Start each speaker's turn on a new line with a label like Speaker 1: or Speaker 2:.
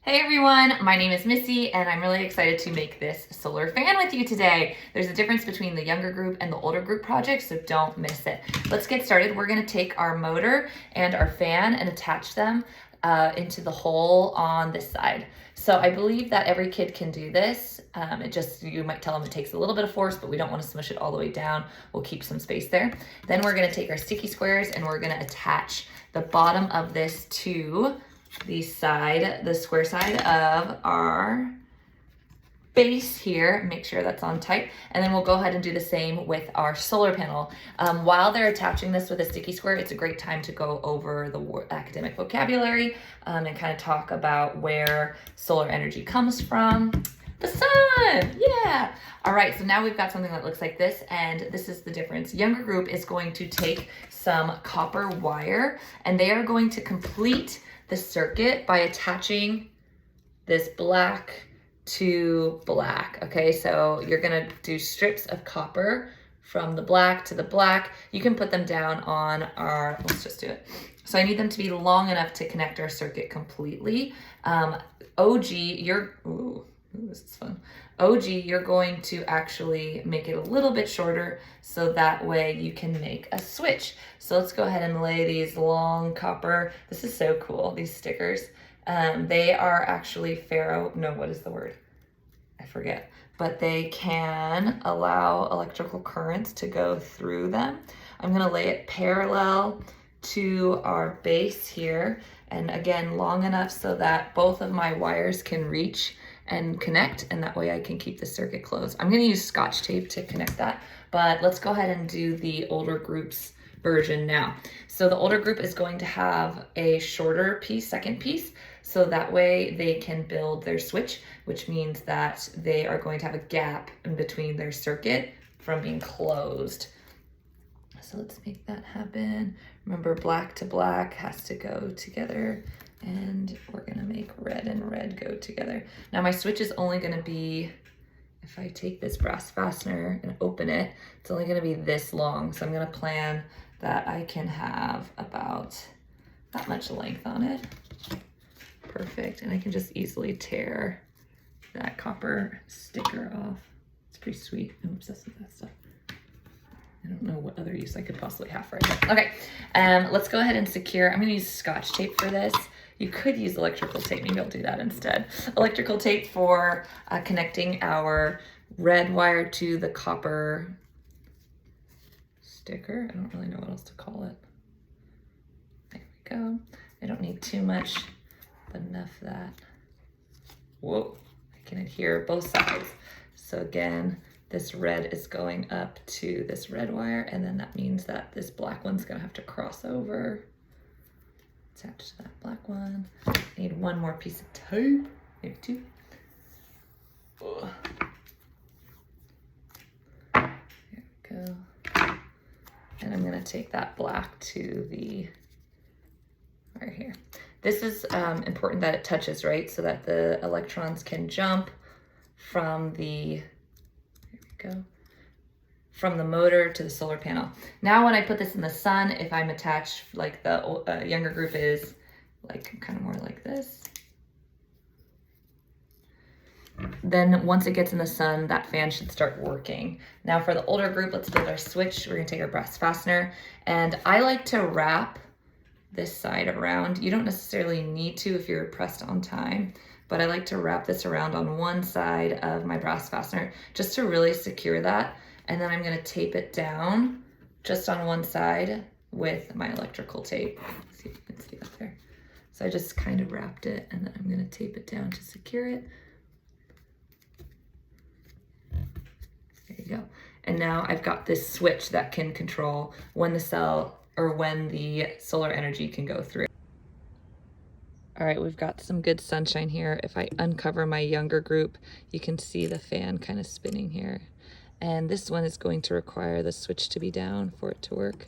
Speaker 1: Hey everyone, my name is Missy and I'm really excited to make this solar fan with you today. There's a difference between the younger group and the older group project, so don't miss it. Let's get started. We're gonna take our motor and our fan and attach them into the hole on this side. So I believe that every kid can do this. You might tell them it takes a little bit of force, but we don't want to smush it all the way down. We'll keep some space there. Then we're gonna take our sticky squares and we're gonna attach the bottom of this to the square side of our base here. Make sure that's on tight. And then we'll go ahead and do the same with our solar panel. While they're attaching this with a sticky square, it's a great time to go over the academic vocabulary and kind of talk about where solar energy comes from. The sun, yeah. All right, so now we've got something that looks like this, and this is the difference. Younger group is going to take some copper wire, and they are going to complete the circuit by attaching this black to black. Okay, so you're gonna do strips of copper from the black to the black. You can put them down on let's just do it. So I need them to be long enough to connect our circuit completely. This is fun. OG, you're going to actually make it a little bit shorter so that way you can make a switch. So let's go ahead and lay these long copper. This is so cool, these stickers. They are actually what is the word? I forget. But they can allow electrical currents to go through them. I'm gonna lay it parallel to our base here. And again, long enough so that both of my wires can reach and connect, and that way I can keep the circuit closed. I'm gonna use Scotch tape to connect that, but let's go ahead and do the older group's version now. So the older group is going to have a shorter piece, second piece, so that way they can build their switch, which means that they are going to have a gap in between their circuit from being closed. So let's make that happen. Remember, black to black has to go together, and we're gonna make red and red go together. Now my switch is only gonna be, if I take this brass fastener and open it, it's only gonna be this long. So I'm gonna plan that I can have about that much length on it. Perfect, and I can just easily tear that copper sticker off. It's pretty sweet. I'm obsessed with that stuff. I don't know what other use I could possibly have for it. Okay, let's go ahead and secure. I'm gonna use Scotch tape for this. You could use electrical tape, maybe I'll do that instead. Electrical tape for connecting our red wire to the copper sticker. I don't really know what else to call it. There we go. I don't need too much, but enough that, whoa, I can adhere both sides. So again, this red is going up to this red wire, and then that means that this black one's gonna have to cross over. Attach to that black one. I need one more piece of tape, maybe two. Ugh. There we go. And I'm gonna take that black to the, right here. This is important that it touches, right? So that the electrons can jump from the, from the motor to the solar panel. Now when I put this in the sun, if I'm attached, like the younger group is like kind of more like this, then once it gets in the sun, that fan should start working. Now for the older group, let's build our switch. We're gonna take our brass fastener, and I like to wrap this side around. You don't necessarily need to if you're pressed on time, but I like to wrap this around on one side of my brass fastener just to really secure that. And then I'm gonna tape it down just on one side with my electrical tape. Let's see if you can see that there. So I just kind of wrapped it, and then I'm gonna tape it down to secure it. There you go. And now I've got this switch that can control when the solar energy can go through. All right, we've got some good sunshine here. If I uncover my younger group, you can see the fan kind of spinning here. And this one is going to require the switch to be down for it to work.